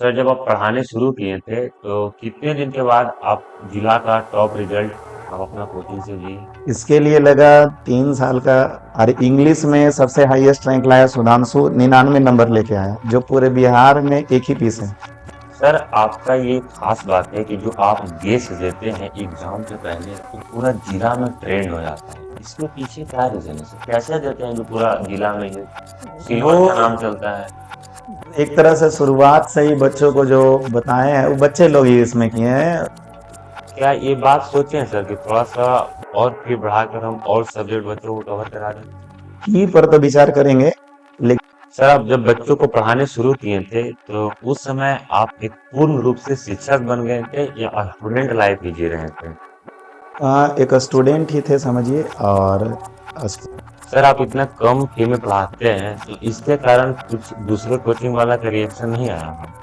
Sir जब आप पढ़ाने शुरू किए थे तो कितने दिन के बाद आप जिला का टॉप रिजल्ट आप अपना कोचिंग से लिए? इसके लिए लगा 3 साल का। और इंग्लिश में सबसे हाईएस्ट रैंक लाया सुधांशु, 99 नंबर लेके आया, जो पूरे बिहार में एक ही पीस है। सर आपका ये खास बात है कि जो आप गेस देते हैं एग्जाम से पहले तो पूरा जिला में ट्रेंड हो जाता है। इसके पीछे क्या रीजन है सर? कैसे देते हैं जो पूरा जिला में ये वो सिल्वर का नाम चलता है? एक तरह से शुरुआत से ही बच्चों को जो बताए हैं वो बच्चे लोग ही इसमें किए हैं। क्या ये बात सोचे हैं सर कि थोड़ा सा और फी बढ़ाकर हम और सब्जेक्ट बच्चों को कवर करा दें? फी पर तो विचार करेंगे, लेकिन सर आप जब बच्चों को पढ़ाने शुरू किए थे तो उस समय आप एक पूर्ण रूप से शिक्षक बन गए थे या स्टूडेंट लाइफ ही जी रहे थे? एक स्टूडेंट ही थे समझिए। और सर आप इतना कम फी में पढ़ाते हैं तो इसके कारण कुछ दूसरे कोचिंग वाला का रिएक्शन नहीं आया?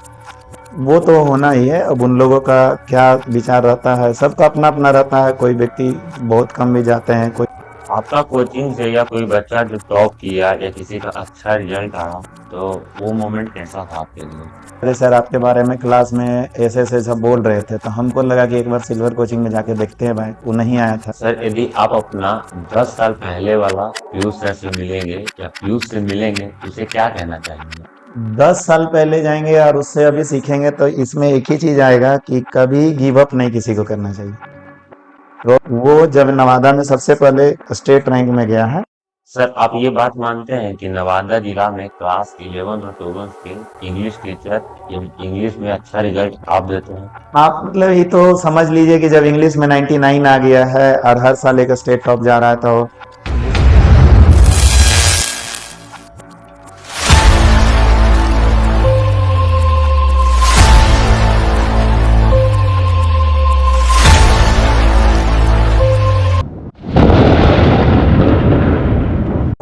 वो तो होना ही है। अब उन लोगों का क्या विचार रहता है, सबका अपना अपना रहता है। कोई व्यक्ति बहुत कम भी जाते हैं, कोई। आपका कोचिंग से या कोई बच्चा जो टॉप किया या किसी का अच्छा रिजल्ट आया तो वो मोमेंट कैसा था आपके लिए? अरे सर, आपके बारे में क्लास में ऐसे ऐसे सब बोल रहे थे, तो हमको लगा कि एक बार सिल्वर कोचिंग में जाके देखते हैं भाई। वो नहीं आया था। सर यदि आप अपना 10 साल पहले वाला पीयूष सर से मिलेंगे या पीयूष से मिलेंगे तो उसे क्या कहना चाहेंगे? 10 साल पहले जाएंगे और उससे अभी सीखेंगे तो इसमें एक ही चीज आएगा कि कभी गिव अप नहीं किसी को करना चाहिए। तो वो जब नवादा में सबसे पहले स्टेट रैंक में गया है। सर आप ये बात मानते हैं कि नवादा जिला में क्लास 11 और 12 के इंग्लिश टीचर इंग्लिश में अच्छा रिजल्ट आप देते हैं? आप मतलब ये तो समझ लीजिए कि जब इंग्लिश में 99 आ गया है और हर साल एक स्टेट टॉप जा रहा है, तो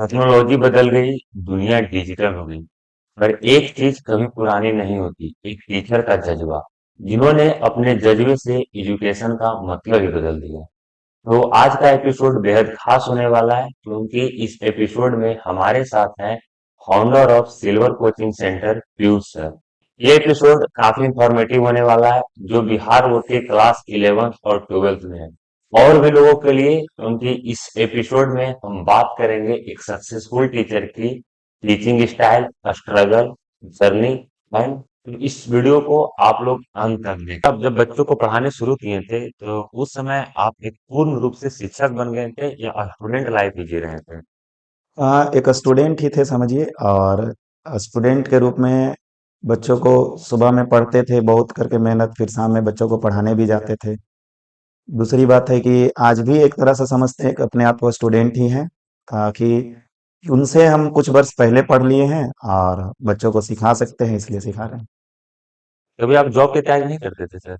टेक्नोलॉजी बदल गई, दुनिया डिजिटल हो गई, पर एक चीज कभी पुरानी नहीं होती, एक टीचर का जज्बा, जिन्होंने अपने जज्बे से एजुकेशन का मतलब ही बदल दिया। तो आज का एपिसोड बेहद खास होने वाला है क्योंकि इस एपिसोड में हमारे साथ हैं founder of silver coaching centre Piyush sir. ये एपिसोड काफी इंफॉर्मेटिव होने वाला है जो बिहार बोर्ड के क्लास 11th और 12th में है और भी लोगों के लिए, क्योंकि इस एपिसोड में हम बात करेंगे एक सक्सेसफुल टीचर की teaching style, struggle, journey and इस वीडियो को आप लोग अंत तक देखें। अब जब बच्चों को पढ़ाने शुरू किए थे तो उस समय आप एक पूर्ण रूप से शिक्षक बन गए थे या स्टूडेंट लाइफ ही जी रहे थे? एक स्टूडेंट ही थे समझिए। और स्टूडेंट के रूप में बच्चों को सुबह में पढ़ते थे बहुत करके मेहनत, फिर शाम में बच्चों को पढ़ाने भी जाते थे। दूसरी बात है कि आज भी एक तरह से समझते हैं कि अपने आप को स्टूडेंट ही हैं, ताकि उनसे हम कुछ वर्ष पहले पढ़ लिए हैं और बच्चों को सिखा सकते हैं, इसलिए सिखा रहे हैं। कभी आप जॉब की तैयारी नहीं करते थे सर?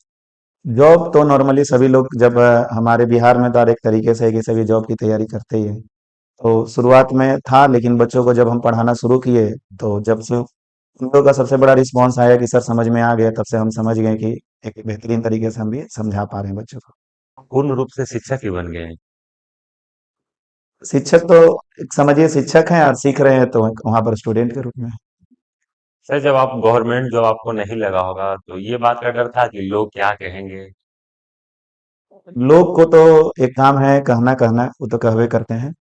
जॉब तो नॉर्मली सभी लोग, जब हमारे बिहार में तो हर एक तरीके से है कि सभी जॉब की तैयारी करते ही हैं। तो शुरुआत में था, लेकिन बच्चों को जब हम पढ़ाना शुरू किए, तो जब से उन लोगों का सबसे बड़ा रिस्पॉन्स आया कि सर समझ में आ गया, तब से हम समझ गए कि एक बेहतरीन तरीके से हम भी समझा पा रहे हैं बच्चों को। पूर्ण रूप से शिक्षक ही बन गए हैं? शिक्षक तो एक समझिए शिक्षक हैं, और सीख रहे हैं तो वहां पर स्टूडेंट के रूप में। सर जब आप गवर्नमेंट जॉब आपको नहीं लगा होगा तो ये बात का डर था कि लोग क्या कहेंगे? लोग को तो एक काम है कहना कहना, वो तो कहवे करते हैं।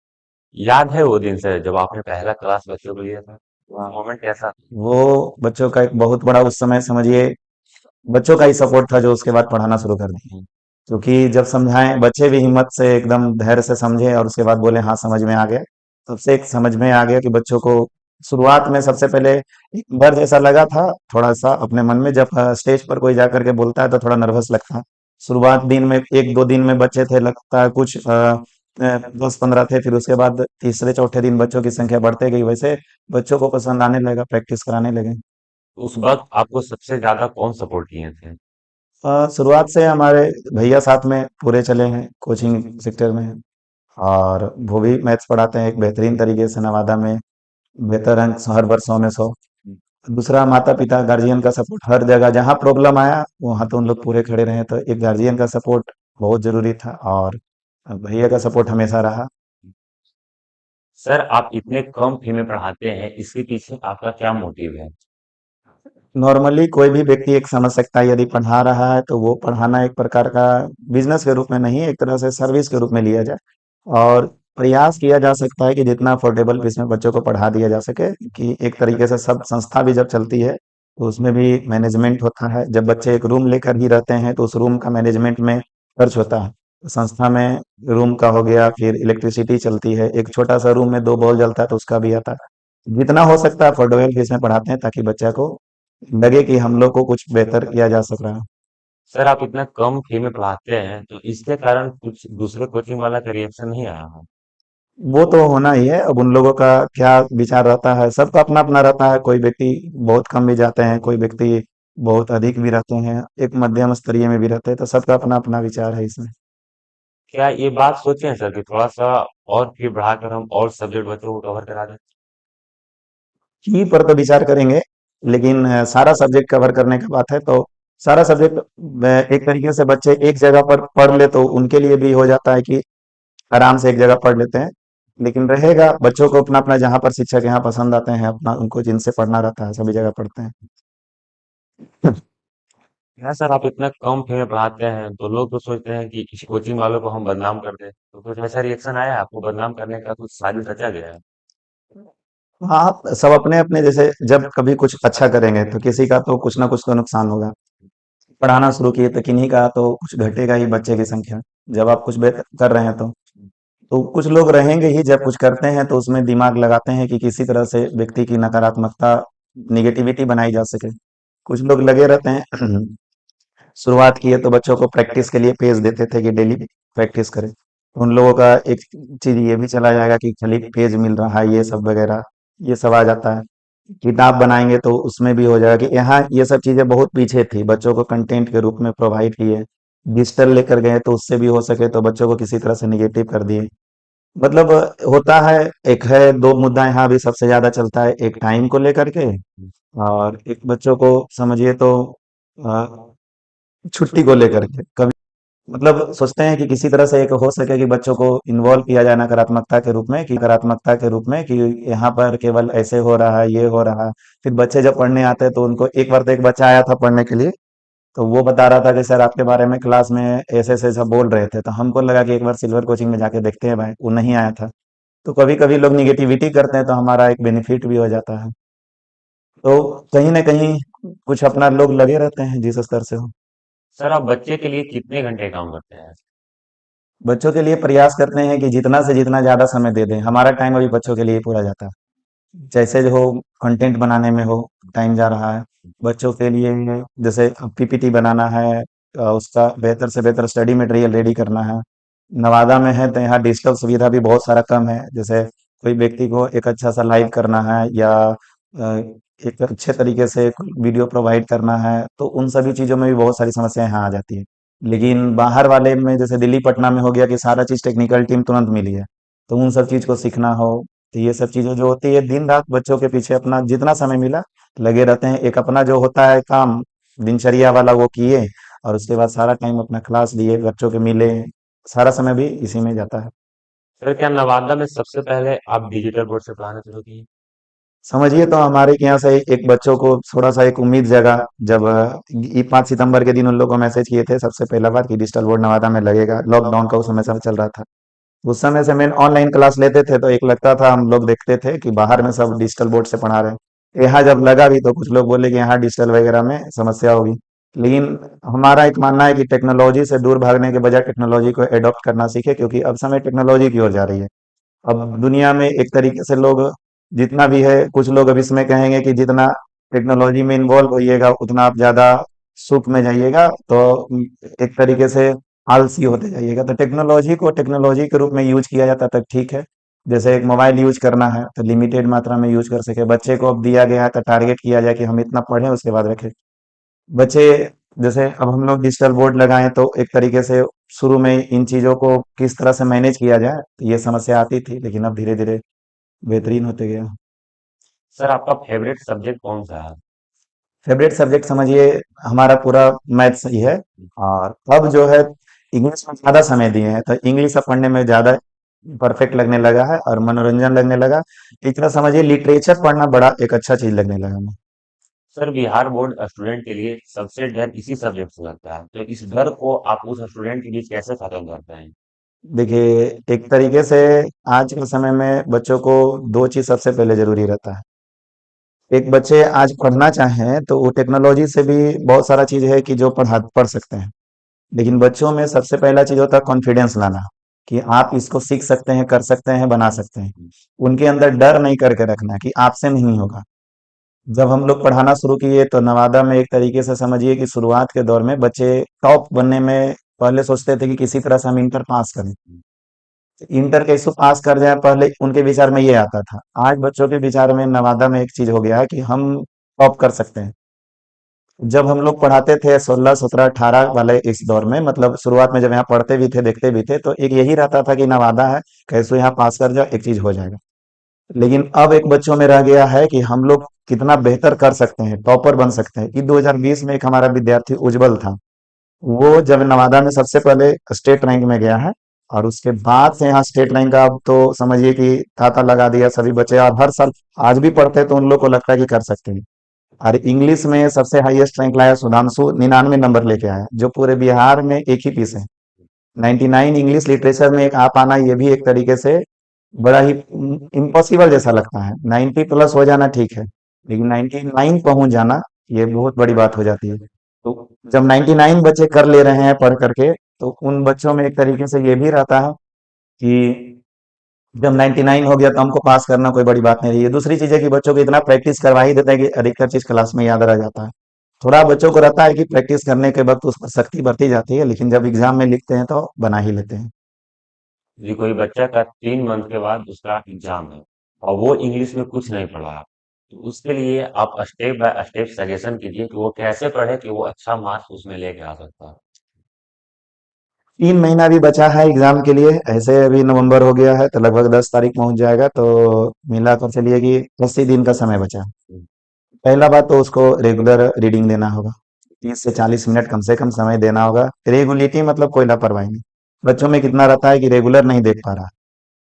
याद है वो दिन सर जब आपने पहला क्लास बच्चों को लिया था? वो मोमेंट कैसा था? वो बच्चों का एक बहुत बड़ा, उस समय समझिए बच्चों का ही सपोर्ट था जो उसके बाद पढ़ाना शुरू कर दिए। क्योंकि जब समझाएं, बच्चे भी हिम्मत से एकदम धैर्य से समझे और उसके बाद बोले हाँ समझ में आ गया। तब से एक समझ में आ गया कि बच्चों को शुरुआत में सबसे पहले एक डर जैसा लगा था थोड़ा सा अपने मन में, जब स्टेज पर कोई जा करके बोलता है तो थोड़ा नर्वस लगता है। शुरुआत दिन में 1-2 दिन में बच्चे थे, लगता है कुछ 10-15 थे, फिर उसके बाद तीसरे चौथे दिन बच्चों की संख्या बढ़ते गई, वैसे बच्चों को पसंद आने लगा, प्रैक्टिस कराने लगे। उस वक्त आपको सबसे ज्यादा कौन सपोर्ट किए थे? शुरुआत से हमारे भैया साथ में पूरे चले हैं, कोचिंग सेक्टर में। और वो भी मैथ्स पढ़ाते हैं एक बेहतरीन तरीके से नवादा में, बेहतर अंक हर वर्ष 100 में 100। दूसरा, माता पिता गार्जियन का सपोर्ट हर जगह, जहाँ प्रॉब्लम आया वहां तो उन लोग पूरे खड़े रहे, तो एक गार्जियन का सपोर्ट बहुत जरूरी था। और भैया का सपोर्ट हमेशा रहा। सर आप इतने कम फी में पढ़ाते हैं, इसके पीछे आपका क्या मोटिव है? नॉर्मली कोई भी व्यक्ति एक समझ सकता है, यदि पढ़ा रहा है तो वो पढ़ाना एक प्रकार का बिजनेस के रूप में नहीं, एक तरह से सर्विस के रूप में लिया जाए। और प्रयास किया जा सकता है कि जितना अफोर्डेबल फीस में बच्चों को पढ़ा दिया जा सके, कि एक तरीके से सब संस्था भी जब चलती है तो उसमें भी मैनेजमेंट होता है। जब बच्चे एक रूम लेकर ही रहते हैं तो उस रूम का मैनेजमेंट में खर्च होता है। तो संस्था में रूम का हो गया, फिर इलेक्ट्रिसिटी चलती है, एक छोटा सा रूम में 2 बॉल जलता है तो उसका भी आता है। जितना हो सकता है अफोर्डेबल फीस में पढ़ाते हैं ताकि बच्चा को लगे कि हम लोग को कुछ बेहतर किया जा सक रहा है। सर आप इतना कम फी में पढ़ाते हैं तो इसके कारण कुछ दूसरे कोचिंग वाला का रिएक्शन नहीं आया है? वो तो होना ही है। अब उन लोगों का क्या विचार रहता है, सबका अपना अपना रहता है। कोई व्यक्ति बहुत कम भी जाते हैं, कोई व्यक्ति बहुत अधिक भी रहते हैं, एक मध्यम स्तरीय में भी रहते हैं, तो सबका अपना अपना विचार है इसमें। क्या ये बात सोचे हैं सर कि थोड़ा सा और फी बढ़ाकर हम और सब्जेक्ट बच्चों को कवर करा दें? फी पर तो विचार करेंगे, लेकिन सारा सब्जेक्ट कवर करने की बात है तो सारा सब्जेक्ट एक तरीके से बच्चे एक जगह पर पढ़ ले तो उनके लिए भी हो जाता है कि आराम से एक जगह पढ़ लेते हैं। लेकिन रहेगा बच्चों को अपना अपना, जहाँ पर शिक्षक यहाँ पसंद आते हैं, अपना उनको जिनसे पढ़ना रहता है सभी जगह पढ़ते हैं। क्या सर आप इतना कम फी में पढ़ाते हैं तो लोग तो सोचते हैं कि किसी कोचिंग वालों को हम बदनाम कर दें, तो कुछ ऐसा रिएक्शन आया है? आपको बदनाम करने का कुछ साजिश रचा गया है? हाँ, सब अपने अपने, जैसे जब कभी कुछ अच्छा करेंगे तो किसी का तो कुछ ना कुछ तो नुकसान होगा। पढ़ाना शुरू किए तो किन्हीं का तो कुछ घटेगा ही, बच्चे की संख्या जब आप कुछ बेहतर कर रहे हैं तो कुछ लोग रहेंगे ही। जब कुछ करते हैं तो उसमें दिमाग लगाते हैं कि किसी तरह से व्यक्ति की नकारात्मकता, निगेटिविटी बनाई जा सके। कुछ लोग लगे रहते हैं। शुरुआत किए तो बच्चों को प्रैक्टिस के लिए पेज देते थे कि डेली प्रैक्टिस करें। उन लोगों का एक चीज ये भी चला जाएगा कि खाली पेज मिल रहा है ये सब वगैरह, ये सब आ जाता है। किताब बनाएंगे तो उसमें भी हो जाएगा कि यहाँ ये सब चीजें बहुत पीछे थी, बच्चों को कंटेंट के रूप में प्रोवाइड किए। डिजिटल लेकर गए तो उससे भी हो सके तो बच्चों को किसी तरह से निगेटिव कर दिए। मतलब होता है। एक है, दो मुद्दा यहाँ भी सबसे ज्यादा चलता है, एक टाइम को लेकर के और एक बच्चों को समझिए तो छुट्टी को लेकर के। कभी मतलब सोचते हैं कि किसी तरह से एक हो सके कि बच्चों को इन्वॉल्व किया जाए नकारात्मकता के रूप में, कि नकारात्मकता के रूप में कि यहाँ पर केवल ऐसे हो रहा है, ये हो रहा है। फिर बच्चे जब पढ़ने आते हैं तो उनको, एक बार तो एक बच्चा आया था पढ़ने के लिए, तो वो बता रहा था कि सर आपके बारे में क्लास में ऐसे ऐसे सब बोल रहे थे। तो हमको लगा कि एक बार सिल्वर कोचिंग में जाके देखते हैं भाई, वो नहीं आया था। तो कभी कभी लोग निगेटिविटी करते हैं तो हमारा एक बेनिफिट भी हो जाता है। तो कहीं ना कहीं कुछ अपना लोग लगे रहते हैं जिस स्तर से हो। सर आप बच्चे के लिए कितने घंटे काम करते हैं? बच्चों के लिए प्रयास करते हैं कि जितना से जितना ज्यादा समय दे दें। हमारा टाइम अभी बच्चों के लिए ही पूरा जाता है। जैसे जो हो, कंटेंट बनाने में हो टाइम जा रहा है बच्चों के लिए। जैसे पीपीटी बनाना है, उसका बेहतर से बेहतर स्टडी मटेरियल रेडी करना है। नवादा में है तो यहाँ डिजिटल सुविधा भी बहुत सारा कम है। जैसे कोई व्यक्ति को एक अच्छा सा लाइव करना है या एक अच्छे तरीके से वीडियो प्रोवाइड करना है तो उन सभी चीजों में भी बहुत सारी समस्याएं यहाँ आ जाती है। लेकिन बाहर वाले में जैसे दिल्ली पटना में हो गया कि सारा चीज टेक्निकल टीम तुरंत मिली है, तो उन सब चीज को सीखना हो तो ये सब चीजें जो होती है, दिन रात बच्चों के पीछे अपना जितना समय मिला लगे रहते हैं। एक अपना जो होता है काम दिनचर्या वाला वो किए, और उसके बाद सारा टाइम अपना क्लास लिए, बच्चों के मिले, सारा समय भी इसी में जाता है। सर क्या नवादा में सबसे पहले आप डिजिटल बोर्ड से पढ़ाना शुरू किए? समझिए तो हमारे के यहाँ से एक बच्चों को थोड़ा सा एक उम्मीद जगा जब 5 सितंबर के दिन उन लोगों को मैसेज किए थे सबसे पहला बार कि डिजिटल बोर्ड नवादा में लगेगा। लॉकडाउन का उस समय चल रहा था। उस समय से मैं ऑनलाइन क्लास लेते थे तो एक लगता था, हम लोग देखते थे कि बाहर में सब डिजिटल बोर्ड से पढ़ा रहे हैं, यहाँ जब लगा भी तो कुछ लोग बोले कि यहाँ डिजिटल वगैरह में समस्या होगी। लेकिन हमारा एक मानना है कि टेक्नोलॉजी से दूर भागने के बजाय टेक्नोलॉजी को एडॉप्ट करना सीखे, क्योंकि अब समय टेक्नोलॉजी की ओर जा रही है। अब दुनिया में एक तरीके से लोग जितना भी है, कुछ लोग अब इसमें कहेंगे कि जितना टेक्नोलॉजी में इन्वॉल्व होइएगा उतना आप ज्यादा सुख में जाइएगा, तो एक तरीके से आलसी होते जाइएगा। तो टेक्नोलॉजी को टेक्नोलॉजी के रूप में यूज किया जाता तक ठीक है। जैसे एक मोबाइल यूज करना है तो लिमिटेड मात्रा में यूज कर सके। बच्चे को अब दिया गया है तो टारगेट किया जाए कि हम इतना पढ़ें उसके बाद रखें। बच्चे, जैसे अब हम लोग डिजिटल बोर्ड लगाएं तो एक तरीके से शुरू में इन चीजों को किस तरह से मैनेज किया जाए तो ये समस्या आती थी, लेकिन अब धीरे धीरे बेहतरीन होते गया। सर आपका फेवरेट सब्जेक्ट कौन सा है? फेवरेट सब्जेक्ट समझिए हमारा पूरा मैथ्स ही है। और अब जो है इंग्लिश में ज्यादा समय दिए हैं तो इंग्लिश अब पढ़ने में ज्यादा परफेक्ट लगने लगा है और मनोरंजन लगने लगा। एक तरह समझिए लिटरेचर पढ़ना बड़ा एक अच्छा चीज लगने लगा हमें। सर बिहार बोर्ड स्टूडेंट के लिए सबसे डर इसी सब्जेक्ट से लगता है, तो इस डर को आप उस स्टूडेंट के बीच कैसे खत्म करते हैं? देखिए, एक तरीके से आज के समय में बच्चों को दो चीज सबसे पहले जरूरी रहता है। एक, बच्चे आज पढ़ना चाहें तो वो टेक्नोलॉजी से भी बहुत सारा चीज है कि जो पढ़ सकते हैं। लेकिन बच्चों में सबसे पहला चीज होता है कॉन्फिडेंस लाना, कि आप इसको सीख सकते हैं, कर सकते हैं, बना सकते हैं। उनके अंदर डर नहीं करके रखना कि आपसे नहीं होगा। जब हम लोग पढ़ाना शुरू किए तो नवादा में एक तरीके से समझिए कि शुरुआत के दौर में बच्चे टॉप बनने में पहले सोचते थे कि किसी तरह से हम इंटर पास करें। इंटर कैसे पास कर जाए, पहले उनके विचार में ये आता था। आज बच्चों के विचार में नवादा में एक चीज हो गया है कि हम टॉप कर सकते हैं। जब हम लोग पढ़ाते थे 16, 17, 18 वाले इस दौर में, मतलब शुरुआत में जब यहाँ पढ़ते भी थे, देखते भी थे, तो एक यही रहता था कि नवादा है, कैसे यहाँ पास कर जाओ, एक चीज हो जाएगा। लेकिन अब एक बच्चों में रह गया है कि हम लोग कितना बेहतर कर सकते हैं, टॉपर बन सकते हैं। कि 2020 में एक हमारा विद्यार्थी उज्जवल था, वो जब नवादा में सबसे पहले स्टेट रैंक में गया है, और उसके बाद से यहाँ स्टेट रैंक का अब तो समझिए कि तांता लगा दिया सभी बच्चे, और हर साल आज भी पढ़ते हैं तो उन लोग को लगता है कि कर सकते हैं। और इंग्लिश में सबसे हाईएस्ट रैंक लाया सुधांशु, 99 नंबर लेके आया, जो पूरे बिहार में एक ही पीस है। 99 इंग्लिश लिटरेचर में एक आ पाना, ये भी एक तरीके से बड़ा ही इम्पॉसिबल जैसा लगता है। 90 प्लस हो जाना ठीक है, लेकिन 99 पहुंच जाना ये बहुत बड़ी बात हो जाती है। तो जब 99 बच्चे कर ले रहे हैं पढ़ करके, तो उन बच्चों में एक तरीके से ये भी रहता है कि जब 99 हो गया तो हमको पास करना कोई बड़ी बात नहीं रही है। दूसरी चीज है कि बच्चों को इतना प्रैक्टिस करवा ही देता है कि अधिकतर चीज क्लास में याद रह जाता है। थोड़ा बच्चों को रहता है कि प्रैक्टिस करने के वक्त उस पर सख्ती बरती जाती है, लेकिन जब एग्जाम में लिखते हैं तो बना ही लेते हैं। जी, कोई बच्चा का 3 मंथ के बाद उसका एग्जाम है और वो इंग्लिश में कुछ नहीं पढ़ा, तो उसके लिए आप स्टेप बाय स्टेप सजेशन कीजिए कि वो कैसे पढ़े कि वो अच्छा मार्क्स उसमें लेके आ सकता है। 3 महीना भी बचा है एग्जाम के लिए, ऐसे अभी नवंबर हो गया है तो लगभग 10 तारीख पहुंच जाएगा, तो मिलाकर चलिए कि 80 दिन का समय बचा है। पहला बात तो उसको रेगुलर रीडिंग देना होगा, 30 से 40 मिनट कम से कम समय देना होगा। रेगुलिटी मतलब कोई लापरवाही नहीं। बच्चों में कितना रहता है कि रेगुलर नहीं देख पा रहा।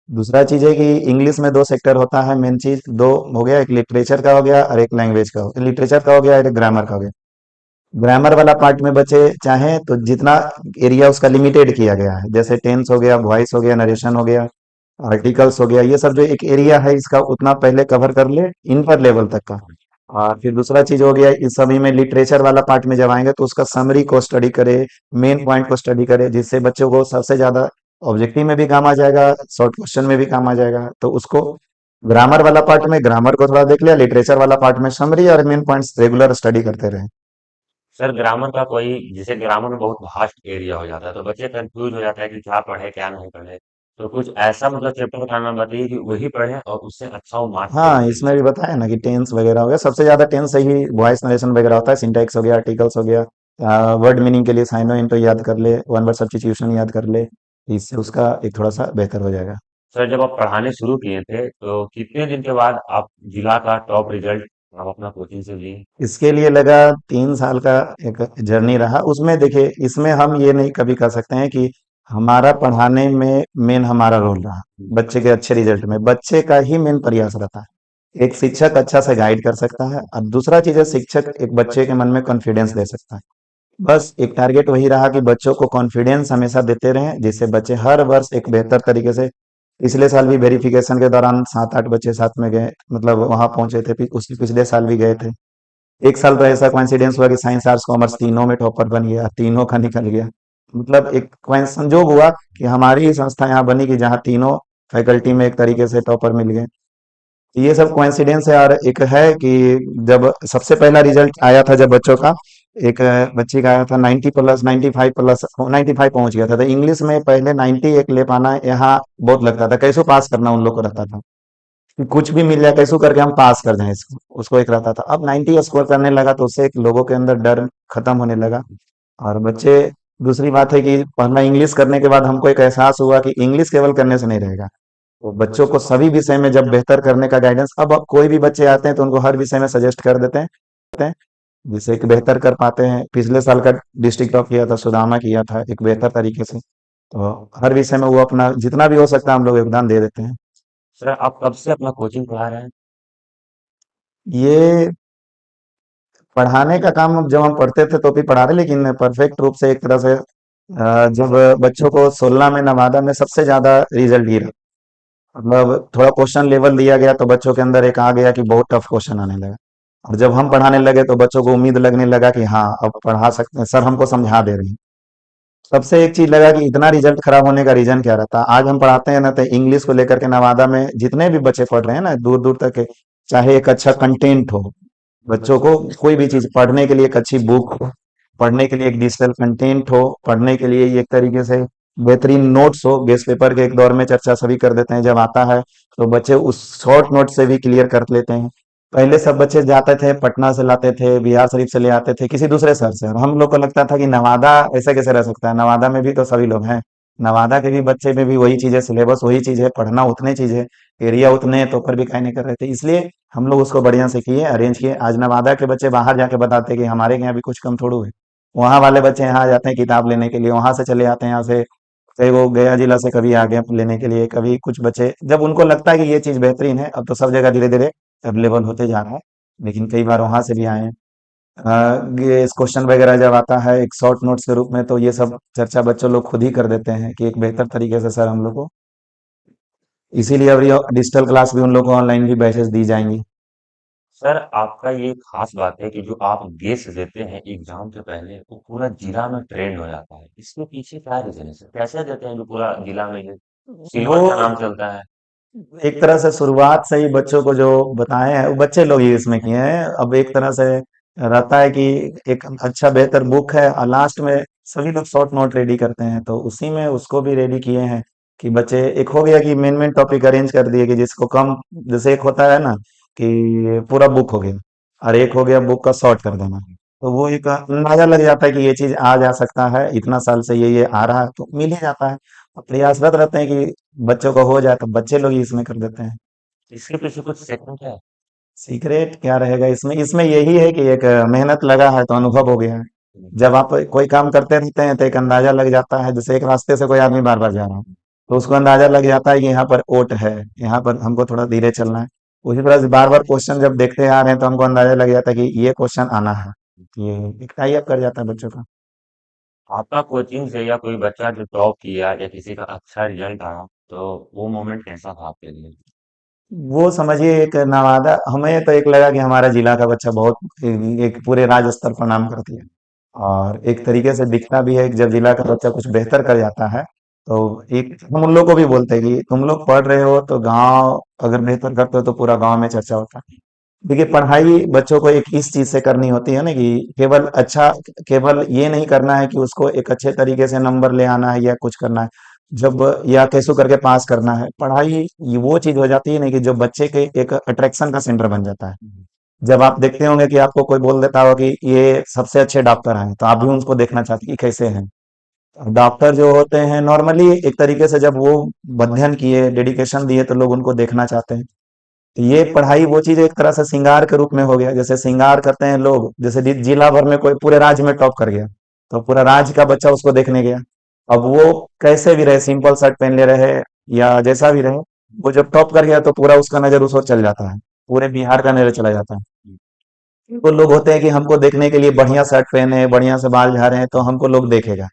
दूसरा चीज है कि इंग्लिश में दो सेक्टर होता है, मेन चीज दो हो गया, एक लिटरेचर का हो गया और एक लैंग्वेज का हो गया। लिटरेचर का हो गया और एक ग्रामर का हो गया। ग्रामर वाला पार्ट में बच्चे चाहें तो जितना एरिया उसका लिमिटेड किया गया है, जैसे टेंस हो गया, वॉइस हो गया, नरेशन हो गया, आर्टिकल्स हो गया, ये सब जो एक एरिया है इसका उतना पहले कवर कर ले, इंटर लेवल तक का। और फिर दूसरा चीज हो गया, इस सभी में लिटरेचर वाला पार्ट में जब आएंगे तो उसका समरी को स्टडी करे, मेन पॉइंट को स्टडी करे, जिससे बच्चों को सबसे ज्यादा ऑब्जेक्टिव में भी काम आ जाएगा, शॉर्ट क्वेश्चन में भी काम आ जाएगा। तो उसको ग्रामर वाला पार्ट में ग्रामर को थोड़ा देख लिया, लिटरेचर वाला पार्ट में समरी और मेन पॉइंट्स रेगुलर स्टडी करते रहे। सर ग्रामर का कोई, जैसे ग्रामर में बहुत वास्ट एरिया हो जाता है तो बच्चे कंफ्यूज हो जाता है कि क्या पढ़े क्या नहीं पढ़े, तो कुछ ऐसा मतलब चैप्टर का नाम बताइए कि वही पढ़े और उससे अच्छा वो मार्क्स हाँ, जरूर ले इसमें भी बताया ना कि टेंस वगैरह हो गया, सबसे ज्यादा टेंस से ही वॉइस नरेशन वगैरह होता है। सिंटैक्स हो गया, आर्टिकल्स हो गया, वर्ड मीनिंग के लिए साइनो इंटो याद कर ले, वन वर्ड सब्स्टिट्यूशन याद कर ले, इससे उसका एक थोड़ा सा बेहतर हो जाएगा। सर जब आप पढ़ाने शुरू किए थे तो कितने दिन के बाद आप जिला का टॉप रिजल्ट आप अपना कोचिंग से लिए? इसके लिए लगा 3 साल का एक जर्नी रहा। उसमें देखिए, इसमें हम ये नहीं कभी कह सकते हैं कि हमारा पढ़ाने में मेन हमारा रोल रहा बच्चे के अच्छे रिजल्ट में। बच्चे का ही मेन प्रयास रहता है। एक शिक्षक अच्छा से गाइड कर सकता है, और दूसरा चीज है शिक्षक एक बच्चे के मन में कॉन्फिडेंस दे सकता है। बस एक टारगेट वही रहा कि बच्चों को कॉन्फिडेंस हमेशा देते रहें, जिससे बच्चे हर वर्ष एक बेहतर तरीके से। पिछले साल भी वेरिफिकेशन के दौरान 7, 8 बच्चे साथ में गए, मतलब वहां पहुंचे थे, उसके पिछले साल भी गए थे। एक साल तो ऐसा कोइंसिडेंस हुआ कि साइंस आर्ट्स कॉमर्स तीनों में टॉपर बन गया, तीनों का निकल गया। मतलब एक संजोग हुआ कि हमारी ही संस्था यहाँ बनी कि जहाँ तीनों फैकल्टी में एक तरीके से टॉपर मिल गए। ये सब कोइंसिडेंस है। और एक है कि जब सबसे पहला रिजल्ट आया था जब बच्चों का, एक बच्चे का आया था 90 प्लस, 95 प्लस, 95 पहुंच गया था। तो इंग्लिश में पहले 90 एक ले पाना यहाँ बहुत लगता था, कैसे पास करना उन लोग को रहता था कि कुछ भी मिल जाए कैसे करके हम पास कर जाएं इसको, उसको एक रहता था। अब 90 स्कोर करने लगा तो उससे एक लोगों के अंदर डर खत्म होने लगा। और बच्चे, दूसरी बात है कि पढ़ना इंग्लिश करने के बाद हमको एक एहसास हुआ कि इंग्लिश केवल करने से नहीं रहेगा। तो बच्चों को सभी विषय में जब बेहतर करने का गाइडेंस, अब कोई भी बच्चे आते हैं तो उनको हर विषय में सजेस्ट कर देते हैं, जिससे एक बेहतर कर पाते हैं। पिछले साल का डिस्ट्रिक्ट टॉप किया था सुदामा, किया था एक बेहतर तरीके से। तो हर विषय में वो अपना जितना भी हो सकता है हम लोग योगदान दे देते हैं। सर आप कब से अपना कोचिंग पढ़ा रहे हैं? ये पढ़ाने का काम अब जब हम पढ़ते थे तो भी पढ़ा रहे, लेकिन परफेक्ट रूप से एक तरह से जब बच्चों को 16 में नवादा में सबसे ज्यादा रिजल्ट ये रहा, मतलब थोड़ा क्वेश्चन लेवल दिया गया तो बच्चों के अंदर एक आ गया कि बहुत टफ क्वेश्चन आने लगा। और जब हम पढ़ाने लगे तो बच्चों को उम्मीद लगने लगा कि हाँ अब पढ़ा सकते हैं, सर हमको समझा दे रहे हैं। सबसे एक चीज लगा कि इतना रिजल्ट खराब होने का रीजन क्या रहता। आज हम पढ़ाते हैं ना तो इंग्लिश को लेकर के नवादा में जितने भी बच्चे पढ़ रहे हैं ना दूर दूर तक के, चाहे एक अच्छा कंटेंट हो, बच्चों को कोई भी चीज पढ़ने के लिए एक अच्छी बुक हो, पढ़ने के लिए एक डिजिटल कंटेंट हो, पढ़ने के लिए एक तरीके से बेहतरीन नोट्स हो। गेस्ट पेपर के एक दौर में चर्चा सभी कर देते हैं, जब आता है तो बच्चे उस शॉर्ट नोट से भी क्लियर कर लेते हैं। पहले सब बच्चे जाते थे पटना से लाते थे, बिहार शरीफ से ले आते थे, किसी दूसरे शहर से, और हम लोग को लगता था कि नवादा ऐसे कैसे रह सकता है, नवादा में भी तो सभी लोग हैं, नवादा के भी बच्चे में भी वही चीज है, सिलेबस वही चीज है, पढ़ना उतने चीज है, एरिया उतने हैं, तो पर भी काहे नहीं कर रहे थे। इसलिए हम लोग उसको बढ़िया से किए, अरेंज किए। आज नवादा के बच्चे बाहर जाके बताते हैं कि हमारे यहाँ भी कुछ कम थोड़ू है। वहां वाले बच्चे यहाँ आ जाते हैं किताब लेने के लिए, वहां से चले आते हैं यहाँ से, कई वो गया जिला से कभी आ गए लेने के लिए, कभी कुछ बच्चे जब उनको लगता है कि ये चीज बेहतरीन है, अब तो सब जगह धीरे धीरे अवेलेबल होते जा रहा है, लेकिन कई बार वहां से भी आए हैं। ये क्वेश्चन वगैरह जब आता है एक शॉर्ट नोट्स के रूप में, तो ये सब चर्चा बच्चों लोग खुद ही कर देते हैं कि एक बेहतर तरीके से सर हम लोग को, इसीलिए अब ये डिजिटल क्लास भी उन लोग को ऑनलाइन भी बैचेस दी जाएंगी। सर आपका ये खास बात है कि जो आप गेस देते हैं एग्जाम के पहले वो पूरा जिला में ट्रेंड हो जाता है, इसके पीछे क्या रीजन है सर? कैसे देते हैं जो पूरा जिला में ये वो सिल्वर का नाम चलता है? एक तरह से शुरुआत से ही बच्चों को जो बताए हैं वो बच्चे लोग ही इसमें किए हैं। अब एक तरह से रहता है कि एक अच्छा बेहतर बुक है और लास्ट में सभी लोग शॉर्ट नोट रेडी करते हैं, तो उसी में उसको भी रेडी किए हैं कि बच्चे, एक हो गया कि मेन मेन टॉपिक अरेंज कर दिए कि जिसको कम, जैसे एक होता है ना कि पूरा बुक हो गया और एक हो गया बुक का शॉर्ट कर देना, तो वो एक अंदाजा लग जाता है कि ये चीज आ जा सकता है, इतना साल से ये आ रहा है तो मिल ही जाता है। और प्रयासरत रहते हैं कि बच्चों को हो जाए, तो बच्चे लोग ही इसमें कर देते हैं। इसके पीछे कुछ सेकंड है? सीक्रेट क्या रहेगा इसमें, इसमें यही है कि एक मेहनत लगा है तो अनुभव हो गया है। जब आप कोई काम करते रहते हैं तो एक अंदाजा लग जाता है, जैसे एक रास्ते से कोई आदमी बार बार जा रहा है तो उसको अंदाजा लग जाता है कि यहाँ पर ओट है, यहाँ पर हमको थोड़ा धीरे चलना है। उसी तरह से बार बार क्वेश्चन जब देखते आ रहे हैं तो हमको अंदाजा लग जाता है कि ये क्वेश्चन आना है, ये एक टाई अप कर जाता है बच्चों का। आपका कोचिंग से या कोई बच्चा जो टॉप किया या किसी का अच्छा रिजल्ट आया तो वो मोमेंट कैसा था आपके लिए? वो समझिए एक नवादा, हमें तो एक लगा कि हमारा जिला का बच्चा बहुत एक पूरे राज्य स्तर पर नाम कर दिया, और एक तरीके से दिखता भी है कि जब जिला का बच्चा कुछ बेहतर कर जाता है तो एक हम उन लोग को भी बोलते हैं कि तुम लोग पढ़ रहे हो तो गांव अगर बेहतर करते हो तो पूरा गांव में चर्चा होता है। देखिए पढ़ाई बच्चों को एक इस चीज से करनी होती है ना कि केवल अच्छा, केवल ये नहीं करना है कि उसको एक अच्छे तरीके से नंबर ले आना है या कुछ करना है, जब या कैसे करके पास करना है। पढ़ाई ये वो चीज हो जाती है ना कि जो बच्चे के एक अट्रैक्शन का सेंटर बन जाता है। जब आप देखते होंगे कि आपको कोई बोल देता हो कि ये सबसे अच्छे डॉक्टर हैं, तो आप भी उनको देखना चाहते हैं कि कैसे हैं। डॉक्टर जो होते हैं नॉर्मली एक तरीके से जब वो अध्ययन किए डेडिकेशन दिए तो लोग उनको देखना चाहते हैं। तो ये पढ़ाई वो चीज एक तरह से श्रृंगार के रूप में हो गया, जैसे श्रृंगार करते हैं लोग, जैसे जिला भर में कोई पूरे राज्य में टॉप कर गया तो पूरा राज्य का बच्चा उसको देखने गया। अब वो कैसे भी रहे, सिंपल शर्ट पहन ले रहे या जैसा भी रहे, वो जब टॉप कर गया तो पूरा उसका नजर उस ओर चल जाता है, पूरे बिहार का नजर चला जाता है। तो लोग होते हैं कि हमको देखने के लिए बढ़िया शर्ट पहने बढ़िया से बाल झाड़े हैं तो हमको लोग देखेगा।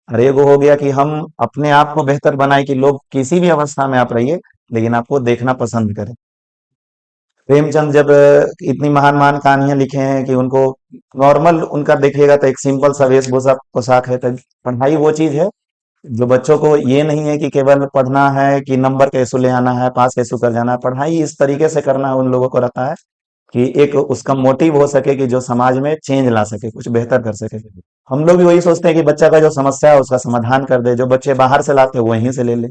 अरे वो हो गया कि हम अपने आप को बेहतर बनाए कि लोग किसी भी अवस्था में आप रहिए लेकिन आपको देखना पसंद करें। प्रेमचंद जब इतनी महान महान कहानियां लिखे हैं कि उनको नॉर्मल उनका देखिएगा तो एक सिंपल सा वेशभूषा पोशाक है, तो पढ़ाई वो चीज है जो बच्चों को ये नहीं है कि केवल पढ़ना है कि नंबर कैसे ले आना है, पास कैसे कर जाना है। पढ़ाई इस तरीके से करना उन लोगों को रहता है कि एक उसका मोटिव हो सके कि जो समाज में चेंज ला सके, कुछ बेहतर कर सके। हम लोग भी वही सोचते हैं कि बच्चा का जो समस्या है उसका समाधान कर दे, जो बच्चे बाहर से लाते हैं वहीं से ले ले।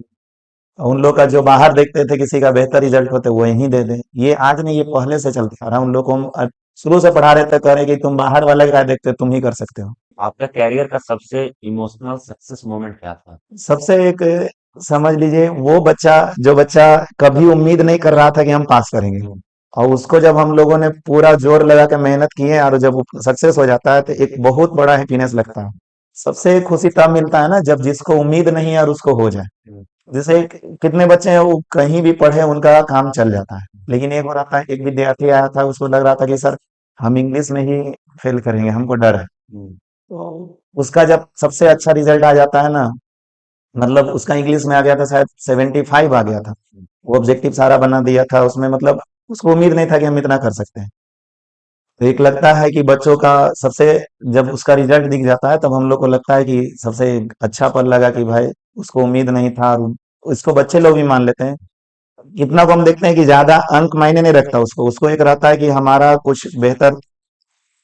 उन लोग का जो बाहर देखते थे किसी का बेहतर रिजल्ट होते वो यहीं दे दे, ये आज नहीं, ये पहले से चलता आ रहा है। उन लोग को हम शुरू से पढ़ा रहे थे, कह रहे कि तुम बाहर वाले का देखते हो, तुम ही कर सकते हो। आपका कैरियर का सबसे इमोशनल सक्सेस मोमेंट क्या था? सबसे एक समझ लीजिए वो बच्चा, जो बच्चा कभी उम्मीद नहीं कर रहा था कि हम पास करेंगे, और उसको जब हम लोगों ने पूरा जोर लगा के मेहनत की है और जब सक्सेस हो जाता है तो एक बहुत बड़ा हैप्पीनेस लगता है। सबसे खुशी तब मिलता है ना जब जिसको उम्मीद नहीं है और उसको हो जाए। जैसे कितने बच्चे हैं वो कहीं भी पढ़े उनका काम चल जाता है, लेकिन एक हो रहा था, एक विद्यार्थी आया था उसको लग रहा था कि सर हम इंग्लिश में ही फेल करेंगे, हमको डर है। हम्म, तो उसका जब सबसे अच्छा रिजल्ट आ जाता है ना, मतलब उसका इंग्लिश में आ गया था शायद 75 आ गया था। वो ऑब्जेक्टिव सारा बना दिया था उसमें, मतलब उसको उम्मीद नहीं था कि हम इतना कर सकते हैं। तो एक लगता है कि बच्चों का सबसे, जब उसका रिजल्ट दिख जाता है तब हम लोग को लगता है कि सबसे अच्छा पल लगा कि भाई उसको उम्मीद नहीं था, और उसको बच्चे लोग भी मान लेते हैं। इतना को हम देखते हैं कि ज्यादा अंक मायने नहीं रखता, उसको उसको एक रहता है कि हमारा कुछ बेहतर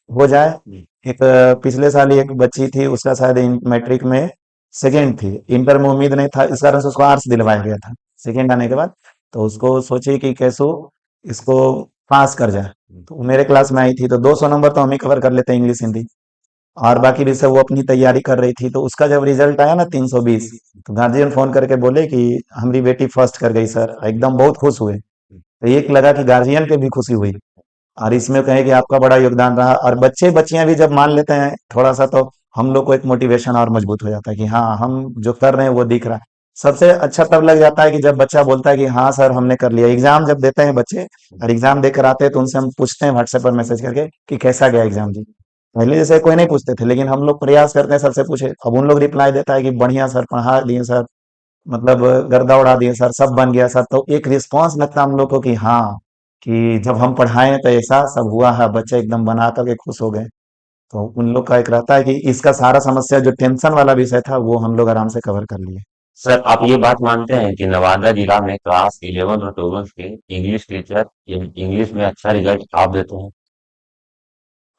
हो जाए। हम्म, एक पिछले साल ही एक बच्ची थी, उसका शायद मैट्रिक में सेकेंड थी, इंटर में उम्मीद नहीं था, इस कारण से उसको आर्ट्स दिलवाया गया था सेकेंड आने के बाद। तो उसको सोची कि कैसो इसको पास कर जाए। हम्म, तो वो मेरे क्लास में आई थी, तो 200 नंबर तो हम ही कवर कर लेते हैं इंग्लिश हिंदी, और बाकी विषय वो अपनी तैयारी कर रही थी। तो उसका जब रिजल्ट आया ना 320, तो गार्जियन फोन करके बोले कि हमारी बेटी फर्स्ट कर गई सर, एकदम बहुत खुश हुए। तो एक लगा कि गार्जियन के भी खुशी हुई, और इसमें कहें कि आपका बड़ा योगदान रहा, और बच्चे बच्चियां भी जब मान लेते हैं थोड़ा सा, तो हम लोग को एक मोटिवेशन और मजबूत हो जाता है कि हाँ हम जो कर रहे हैं वो दिख रहा है। सबसे अच्छा तब लग जाता है कि जब बच्चा बोलता है कि हाँ सर हमने कर लिया। एग्जाम जब देते हैं बच्चे, और एग्जाम देकर आते हैं, तो उनसे हम पूछते हैं व्हाट्सएप पर मैसेज करके कि कैसा गया एग्जाम जी। पहले जैसे कोई नहीं पूछते थे, लेकिन हम लोग प्रयास करते हैं सर से पूछे। अब उन लोग रिप्लाई देता है कि बढ़िया सर, पढ़ा दिए सर, मतलब गर्दा उड़ा दिए सर, सब बन गया सर। तो एक रिस्पांस लगता है हम लोग को कि हाँ, कि जब हम पढ़ाएं तो ऐसा सब हुआ है, बच्चे एकदम बना करके खुश हो गए। तो उन लोग का एक रहता है कि इसका सारा समस्या जो टेंशन वाला विषय था वो हम लोग आराम से कवर कर लिए। सर आप ये बात मानते हैं कि नवादा जिला में क्लास 11 और 12 के इंग्लिश टीचर इंग्लिश में अच्छा रिजल्ट आप देते हैं?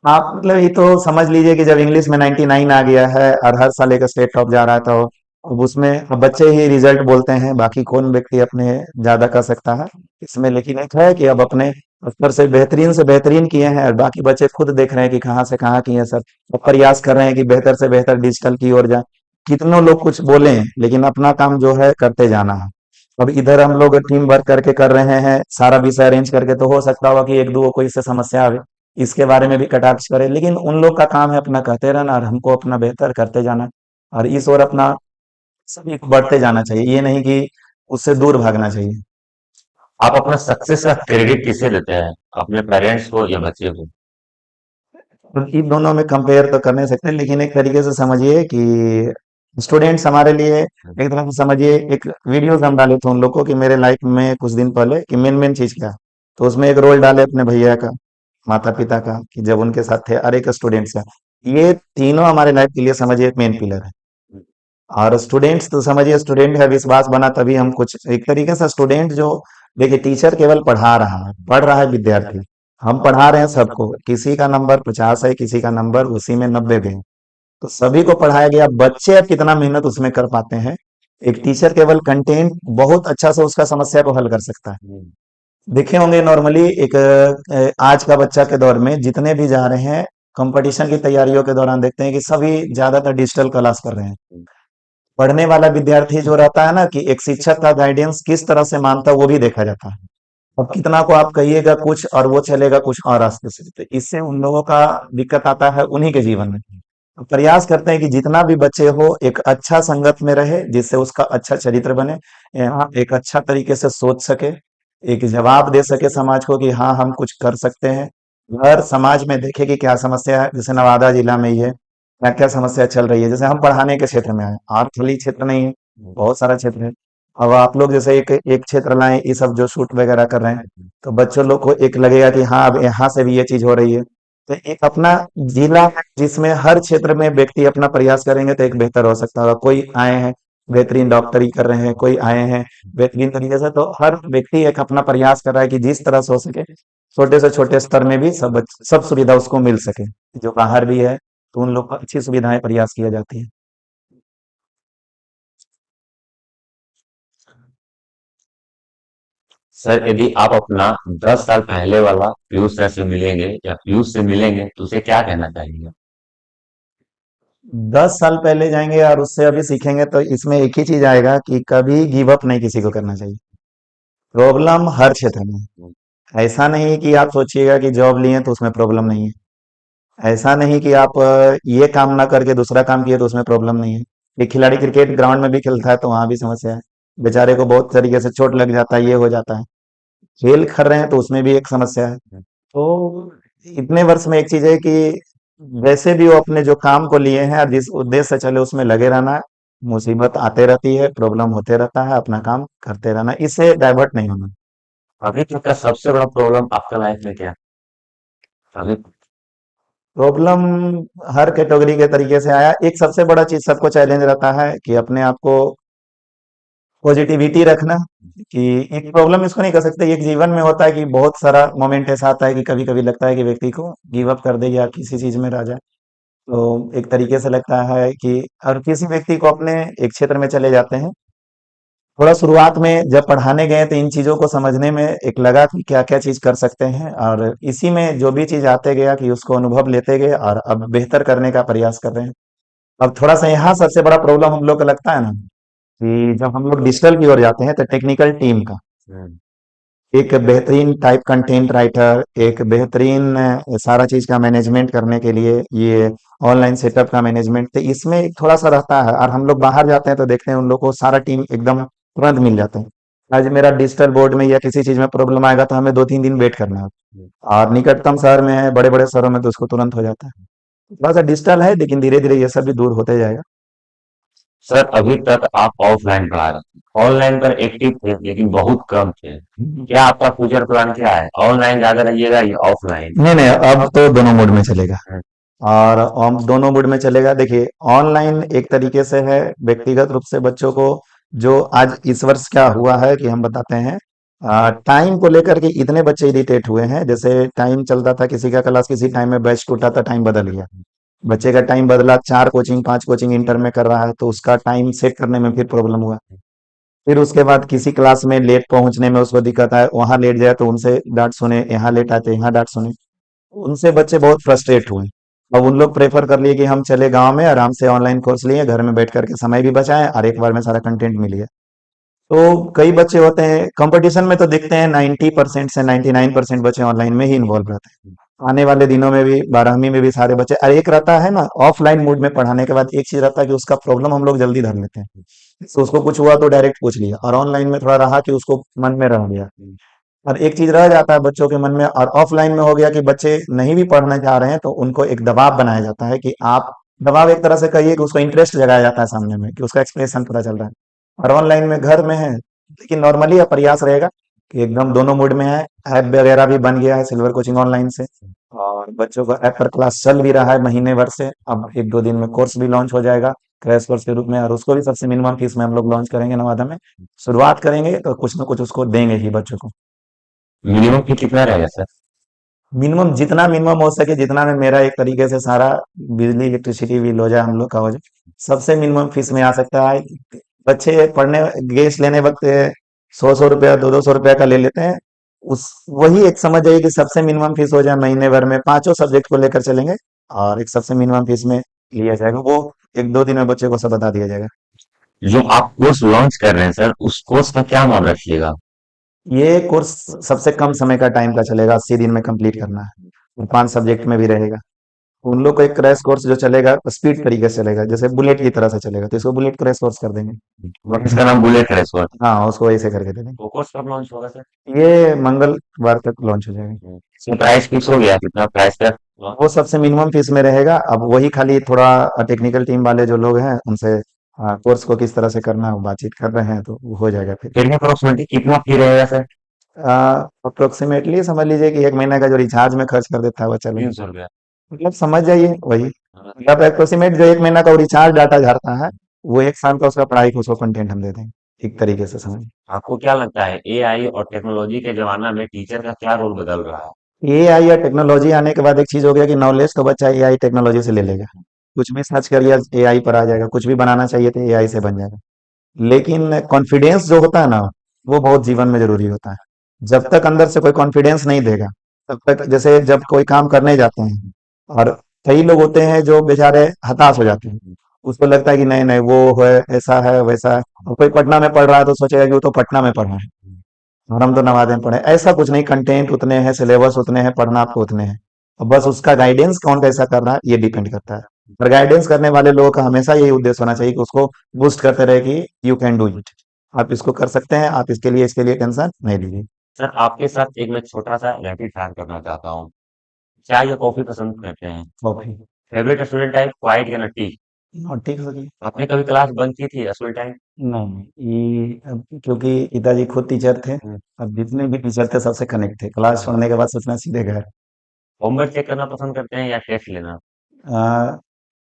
आप मतलब ये तो समझ लीजिए कि जब इंग्लिश में 99 आ गया है और हर साल एक स्टेट टॉप जा रहा है, तो अब उसमें अब बच्चे ही रिजल्ट बोलते हैं, बाकी कौन व्यक्ति अपने ज्यादा कर सकता है इसमें। लेकिन एक है कि अब अपने स्तर से बेहतरीन किए हैं, और बाकी बच्चे खुद देख रहे हैं कि कहाँ से कहाँ किए हैं सर। अब प्रयास कर रहे हैं कि बेहतर से बेहतर डिजिटल की ओर जाए। कितनों लोग कुछ बोले हैं, लेकिन अपना काम जो है करते जाना है। अब इधर हम लोग टीम वर्क करके कर रहे हैं सारा विषय अरेंज करके, तो हो सकता होगा कि एक दो कोई इससे समस्या आवे, इसके बारे में भी कटाक्ष करे, लेकिन उन लोग का काम है अपना कहते रहना, और हमको अपना बेहतर करते जाना, और इस ओर अपना सभी को बढ़ते जाना चाहिए, ये नहीं कि उससे दूर भागना चाहिए। आप अपना सक्सेस का क्रेडिट किसे देते हैं, अपने पेरेंट्स को या बच्चे को? तो इन दोनों में कंपेयर तो कर नहीं सकते, लेकिन एक तरीके से समझिए कि स्टूडेंट्स हमारे लिए एक तरह से समझिए, एक वीडियोस हम डाले थे उन लोग को कि मेरे लाइफ में कुछ दिन पहले कि मेन मेन चीज क्या। तो उसमें एक रोल डाले अपने भैया का, माता पिता का, कि जब उनके साथ थे, और एक स्टूडेंट्स का। ये तीनों हमारे लाइफ के लिए समझिए मेन पिलर है। और स्टूडेंट्स तो समझिए, स्टूडेंट है विश्वास बना तभी हम कुछ, एक तरीके से स्टूडेंट जो, देखिए टीचर केवल पढ़ा रहा है, पढ़ रहा है विद्यार्थी, हम पढ़ा रहे हैं सबको। किसी का नंबर 50 है, किसी का नंबर उसी में 90 गए, तो सभी को पढ़ाया गया। बच्चे अब कितना मेहनत उसमें कर पाते हैं, एक टीचर केवल कंटेंट बहुत अच्छा से उसका समस्या को हल कर सकता है। हम्म, देखे होंगे नॉर्मली एक आज का बच्चा के दौर में जितने भी जा रहे हैं कंपटीशन की तैयारियों के दौरान, देखते हैं कि सभी ज्यादातर डिजिटल क्लास कर रहे हैं। पढ़ने वाला विद्यार्थी जो रहता है ना, कि एक शिक्षक का गाइडेंस किस तरह से मानता है वो भी देखा जाता है। अब कितना को आप कहिएगा कुछ और वो चलेगा कुछ और रास्ते से, तो इससे उन लोगों का दिक्कत आता है उन्हीं के जीवन में। तो प्रयास करते हैं कि जितना भी बच्चे हो एक अच्छा संगत में रहे, जिससे उसका अच्छा चरित्र बने, यहाँ एक अच्छा तरीके से सोच सके, एक जवाब दे सके समाज को कि हाँ हम कुछ कर सकते हैं। हर समाज में देखे कि क्या समस्या है, जैसे नवादा जिला में ही है, क्या क्या समस्या चल रही है। जैसे हम पढ़ाने के क्षेत्र में आए, और खाली क्षेत्र नहीं है, बहुत सारा क्षेत्र है। अब आप लोग जैसे एक एक क्षेत्र लाए, ये सब जो शूट वगैरह कर रहे हैं, तो बच्चों लोग को एक लगेगा कि हाँ अब यहाँ से भी ये चीज हो रही है। तो एक अपना जिला है जिसमें हर क्षेत्र में व्यक्ति अपना प्रयास करेंगे तो एक बेहतर हो सकता होगा। कोई आए हैं बेहतरीन डॉक्टरी कर रहे हैं, कोई आए हैं बेहतरीन तरीके से, तो हर व्यक्ति एक अपना प्रयास कर रहा है कि जिस तरह से हो सके छोटे से छोटे स्तर में भी सब सुविधा उसको मिल सके। जो बाहर भी है तो उन लोग को अच्छी सुविधाएं प्रयास किया जाती है। सर यदि आप अपना 10 साल पहले वाला पीयूष सर से मिलेंगे या पीयूष से मिलेंगे तो उसे क्या कहना चाहेंगे? 10 साल पहले जाएंगे और उससे अभी सीखेंगे, तो इसमें एक ही चीज आएगा कि कभी गिव अप नहीं किसी को करना चाहिए। प्रॉब्लम हर क्षेत्र में है। ऐसा नहीं कि आप सोचिएगा कि जॉब लिए तो उसमें प्रॉब्लम नहीं है, ऐसा नहीं कि आप ये काम ना करके दूसरा काम किए तो उसमें प्रॉब्लम नहीं है। एक खिलाड़ी क्रिकेट ग्राउंड में भी खेलता है तो वहां भी समस्या है, बेचारे को बहुत तरीके से चोट लग जाता है, ये हो जाता है। खेल कर रहे हैं तो उसमें भी एक समस्या है। तो इतने वर्ष में एक चीज है कि वैसे भी वो अपने जो काम को लिए हैं और जिस उद्देश्य से चले उसमें लगे रहना है। मुसीबत आते रहती है, प्रॉब्लम होते रहता है, अपना काम करते रहना, इससे डाइवर्ट नहीं होना। अभी तक का सबसे बड़ा प्रॉब्लम आपका लाइफ में क्या है? अभी प्रॉब्लम हर कैटेगरी के तरीके से आया। एक सबसे बड़ा चीज सबको चैलेंज रहता है कि अपने आप को पॉजिटिविटी रखना। कि एक प्रॉब्लम इसको नहीं कह सकते, एक जीवन में होता है कि बहुत सारा मोमेंट ऐसा आता है कि कभी कभी लगता है कि व्यक्ति को गिव अप कर दे या किसी चीज में रह जाए। तो एक तरीके से लगता है कि और किसी व्यक्ति को अपने एक क्षेत्र में चले जाते हैं। थोड़ा शुरुआत में जब पढ़ाने गए तो इन चीजों को समझने में एक लगा कि क्या क्या चीज कर सकते हैं, और इसी में जो भी चीज आते गया कि उसको अनुभव लेते गए और अब बेहतर करने का प्रयास कर रहे हैं। अब थोड़ा सा यहाँ सबसे बड़ा प्रॉब्लम हम लोग को लगता है ना कि जब हम लोग डिजिटल की ओर जाते हैं तो टेक्निकल टीम का हम्म, एक बेहतरीन टाइप कंटेंट राइटर, एक बेहतरीन सारा चीज का मैनेजमेंट करने के लिए ये ऑनलाइन सेटअप का मैनेजमेंट, तो इसमें एक थोड़ा सा रहता है। और हम लोग बाहर जाते हैं तो देखते हैं उन लोग को सारा टीम एकदम तुरंत मिल जाता है। आज मेरा डिजिटल बोर्ड में या किसी चीज में प्रॉब्लम आएगा तो हमें 2-3 दिन वेट करना है। हम्म। और निकटतम शहर में है, बड़े बड़े शहरों में तो उसको तुरंत हो जाता है। थोड़ा सा डिजिटल है लेकिन धीरे धीरे ये सब भी दूर होते जाएगा। सर अभी तक आप ऑफलाइन पढ़ा रहे थे, ऑनलाइन पर एक्टिव थे लेकिन बहुत कम थे। क्या आपका फ्यूचर प्लान क्या है? ऑनलाइन ज्यादा रहिएगा या ऑफलाइन? नहीं नहीं, अब तो दोनों मोड में चलेगा। और दोनों मोड में चलेगा। देखिए, ऑनलाइन एक तरीके से है व्यक्तिगत रूप से बच्चों को, जो आज इस वर्ष क्या हुआ है कि हम बताते हैं। टाइम को लेकर के इतने बच्चे इरिटेट हुए हैं। जैसे टाइम चलता था किसी का क्लास, किसी टाइम में बैच टूटा था, टाइम बदल गया। बच्चे का टाइम बदला, 4 कोचिंग 5 कोचिंग इंटर में कर रहा है तो उसका टाइम सेट करने में फिर प्रॉब्लम हुआ। फिर उसके बाद किसी क्लास में लेट पहुंचने में उसको दिक्कत है, वहां लेट जाए तो उनसे डांट सुने, यहाँ लेट आते यहाँ डांट सुने। उनसे बच्चे बहुत फ्रस्ट्रेट हुए। अब उन लोग प्रेफर कर लिए कि हम चले गांव में आराम से ऑनलाइन कोर्स लिए, घर में बैठ करके समय भी बचाएं और एक बार में सारा कंटेंट मिल गया। तो कई बच्चे होते हैं कंपटीशन में तो दिखते हैं 90% से 99% बच्चे ऑनलाइन में ही इन्वॉल्व रहते हैं। आने वाले दिनों में भी 12वीं में भी सारे बच्चे, और एक रहता है ना ऑफलाइन मोड में पढ़ाने के बाद एक चीज रहता है कि उसका प्रॉब्लम हम लोग जल्दी धर लेते हैं। तो उसको कुछ हुआ तो डायरेक्ट पूछ लिया, और ऑनलाइन में थोड़ा रहा कि उसको मन में रह गया। और एक चीज रह जाता है बच्चों के मन में, और ऑफलाइन में हो गया कि बच्चे नहीं भी पढ़ना चाह रहे हैं तो उनको एक दबाव बनाया जाता है कि आप, दबाव एक तरह से कहिए कि उसको इंटरेस्ट जगाया जाता है सामने में कि उसका एक्सप्रेशन पता चल रहा है। और ऑनलाइन में घर में है, लेकिन नॉर्मली प्रयास रहेगा कि एकदम दोनों मोड में है। ऐप वगैरह भी बन गया है सिल्वर कोचिंग ऑनलाइन से, और बच्चों का ऐप पर क्लास चल भी रहा है महीने भर से। अब 1-2 दिन में कोर्स भी लॉन्च हो जाएगा क्रैश कोर्स के रूप में, और उसको भी सबसे मिनिमम फीस में हम लोग लॉन्च करेंगे नवादा में। शुरुआत करेंगे तो कुछ ना कुछ उसको देंगे ही बच्चों को। मिनिमम की कितना रहेगा सर? मिनिमम जितना मिनिमम हो सके, जितना में मेरा एक तरीके से सारा बिजली इलेक्ट्रिसिटी बिल हो जाए, हम लोग का हो जाए, सबसे मिनिमम फीस में आ सकता है। बच्चे पढ़ने गैस लेने वक्त 100-100 रुपया 200-200 रुपया का ले लेते हैं। उस वही एक समझ जाइए कि सबसे मिनिमम फीस हो जाए महीने भर में, पांचों सब्जेक्ट को लेकर चलेंगे और एक सबसे मिनिमम फीस में लिया जाएगा। वो 1-2 दिन में बच्चे को सब बता दिया जाएगा। जो आप कोर्स लॉन्च कर रहे हैं सर, उस कोर्स का क्या नाम रखिएगा? ये कोर्स सबसे कम समय का टाइम का चलेगा, 80 दिन में कंप्लीट करना है, और 5 सब्जेक्ट में भी रहेगा। उन लोग को एक क्रैश कोर्स जो चलेगा स्पीड तरीके से चलेगा, जैसे बुलेट की तरह से चलेगा, तो इसको बुलेट क्रैश कोर्स कर देंगे। और इसका नाम बुलेट है सर? हाँ, उसको ऐसे करके दे देंगे। वो कोर्स कब लॉन्च होगा सर? ये मंगलवार तक लॉन्च हो जाएगा। इसका प्राइस फिक्स हो गया, कितना प्राइस सर? वो सबसे मिनिमम फीस में रहेगा। अब वही खाली थोड़ा टेक्निकल टीम वाले जो लोग हैं उनसे कोर्स को किस तरह से करना है वो बातचीत कर रहे हैं, तो वो हो जाएगा फिर। फिर अप्रोक्सीमेटली कितना फी रहेगा सर? अप्रोक्सीमेटली समझ लीजिए कि 1 महीने का जो रिचार्ज में खर्च कर देता है वो चले, 300 रुपया? मतलब समझ जाइए वही। मतलब अप्रोक्सीमेट जो 1 महीना का वो रिचार्ज डाटा झाड़ता है, वो 1 साल का उसका पढ़ाई का उसको कंटेंट हम दे देंगे, एक तरीके से समझ। आपको क्या लगता है एआई और टेक्नोलॉजी के जमाना में टीचर का क्या रोल बदल रहा है? एआई या टेक्नोलॉजी आने के बाद एक चीज हो गया कि नॉलेज तो बच्चा एआई टेक्नोलॉजी से ले लेगा। कुछ भी सर्च करिए एआई पर आ जाएगा, कुछ भी बनाना चाहिए तो एआई से बन जाएगा। लेकिन कॉन्फिडेंस जो होता है ना, वो बहुत जीवन में जरूरी होता है। जब तक अंदर से कोई कॉन्फिडेंस नहीं देगा, तब तक, जैसे जब कोई काम करने जाते हैं और कई लोग होते हैं जो बेचारे हताश हो जाते हैं, उसको लगता है कि नहीं नहीं वो है, ऐसा है वैसा है। और कोई पटना में पढ़ रहा है तो सोचेगा कि वो तो पटना में पढ़ रहा है और हम तो नवादे में पढ़े। ऐसा कुछ नहीं, कंटेंट उतने हैं, सिलेबस उतने हैं, पढ़ना आपको उतने हैं। और बस उसका गाइडेंस कौन कैसा कर रहा है ये डिपेंड करता है। और गाइडेंस करने वाले लोगों का हमेशा यही उद्देश्य होना चाहिए कि उसको बूस्ट करते रहे कि यू कैन डू इट, आप इसको कर सकते हैं, आप इसके लिए टेंशन नहीं लीजिए। सर आपके साथ एक मैं छोटा सा रैपिड फायर करना चाहता हूँ। चाय या कॉफी पसंद करते हैं? Coffee. Favourite student type quite या नट्टी? और ठीक सकी। आपने कभी क्लास बंक की थी स्कूल टाइम? नहीं, ये अब क्योंकि पिताजी खुद टीचर थे। अब जितने भी टीचर थे सबसे कनेक्ट थे, क्लास छोड़ने के बाद सोचना सीधे घर। होमवर्क चेक करना पसंद करते हैं या टेस्ट लेना?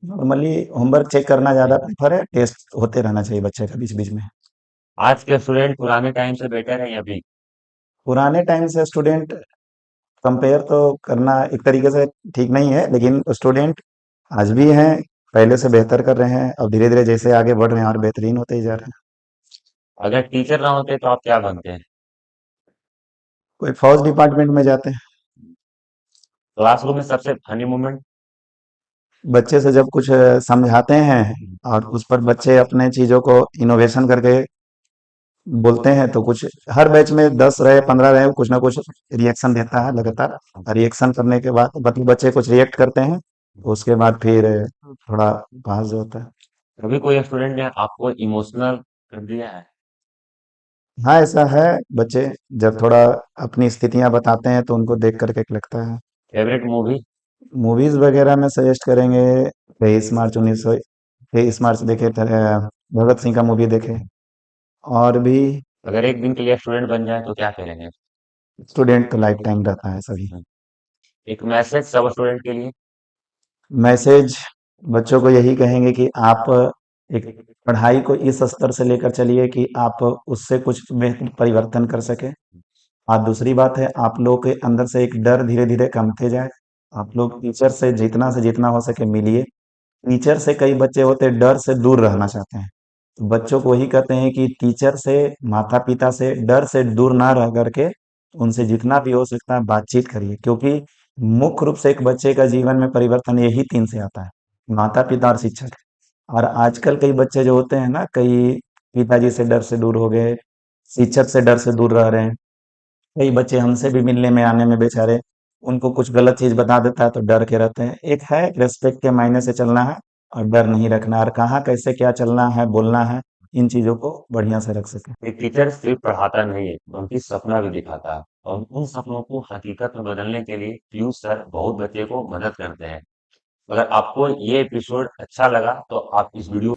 नॉर्मली होमवर्क चेक करना ज्यादा प्रेफर है, टेस्ट होते रहना चाहिए बच्चे का बीच बीच में। आज के स्टूडेंट पुराने टाइम से बेटर है या अभी? पुराने टाइम से स्टूडेंट कंपेयर तो करना एक तरीके से ठीक नहीं है, लेकिन स्टूडेंट आज भी हैं, पहले से बेहतर कर रहे हैं और धीरे धीरे जैसे आगे बढ़ रहे हैं और बेहतरीन होते ही जा रहे हैं। अगर टीचर ना होते तो आप क्या बनते हैं? कोई फौज डिपार्टमेंट में जाते हैं। क्लासरूम में सबसे फनी मोमेंट? बच्चे से जब कुछ समझाते हैं और उस पर बच्चे अपने चीजों को इनोवेशन करके बोलते हैं, तो कुछ हर बैच में 10 रहे 15 रहे कुछ ना कुछ रिएक्शन देता है लगातार। रिएक्शन करने के बाद मतलब बच्चे कुछ रिएक्ट करते हैं, तो उसके बाद फिर थोड़ा बहस जो होता है। कभी कोई स्टूडेंट ने आपको इमोशनल कर दिया है? हाँ, ऐसा है। बच्चे जब थोड़ा अपनी स्थितियां बताते हैं तो उनको देख करके लगता है। Favourite movie? मूवीज वगैरह में सजेस्ट करेंगे, 23 मार्च देखे थे, भगत सिंह का मूवी देखे। और भी अगर एक दिन के लिए स्टूडेंट बन जाए तो क्या करेंगे? स्टूडेंट तो लाइफ टाइम रहता है सभी। एक मैसेज सब स्टूडेंट के लिए? मैसेज बच्चों को यही कहेंगे कि आप एक पढ़ाई को इस स्तर से लेकर चलिए कि आप उससे कुछ बेहतर परिवर्तन कर सके। और दूसरी बात है, आप लोग के अंदर से एक डर धीरे धीरे कमते जाए। आप लोग टीचर से जितना हो सके मिलिए। टीचर से कई बच्चे होते हैं डर से दूर रहना चाहते हैं, तो बच्चों को वही कहते हैं कि टीचर से, माता पिता से डर से दूर ना रह करके उनसे जितना भी हो सकता है बातचीत करिए, क्योंकि मुख्य रूप से एक बच्चे का जीवन में परिवर्तन यही तीन से आता है: माता पिता और शिक्षक। और आजकल कई बच्चे जो होते हैं ना, कई पिताजी से डर से दूर हो गए, शिक्षक से डर से दूर रह रहे हैं। कई बच्चे हमसे भी मिलने में आने में बेचारे, उनको कुछ गलत चीज बता देता है तो डर के रहते हैं। एक है रेस्पेक्ट के मायने से चलना है और डर नहीं रखना है, और कहाँ कैसे क्या चलना है बोलना है, इन चीजों को बढ़िया से रख सके। एक टीचर सिर्फ पढ़ाता नहीं है बल्कि सपना भी दिखाता है और उन सपनों को हकीकत में बदलने के लिए पीयूष सर बहुत बच्चे को मदद करते हैं। अगर आपको ये एपिसोड अच्छा लगा तो आप इस वीडियो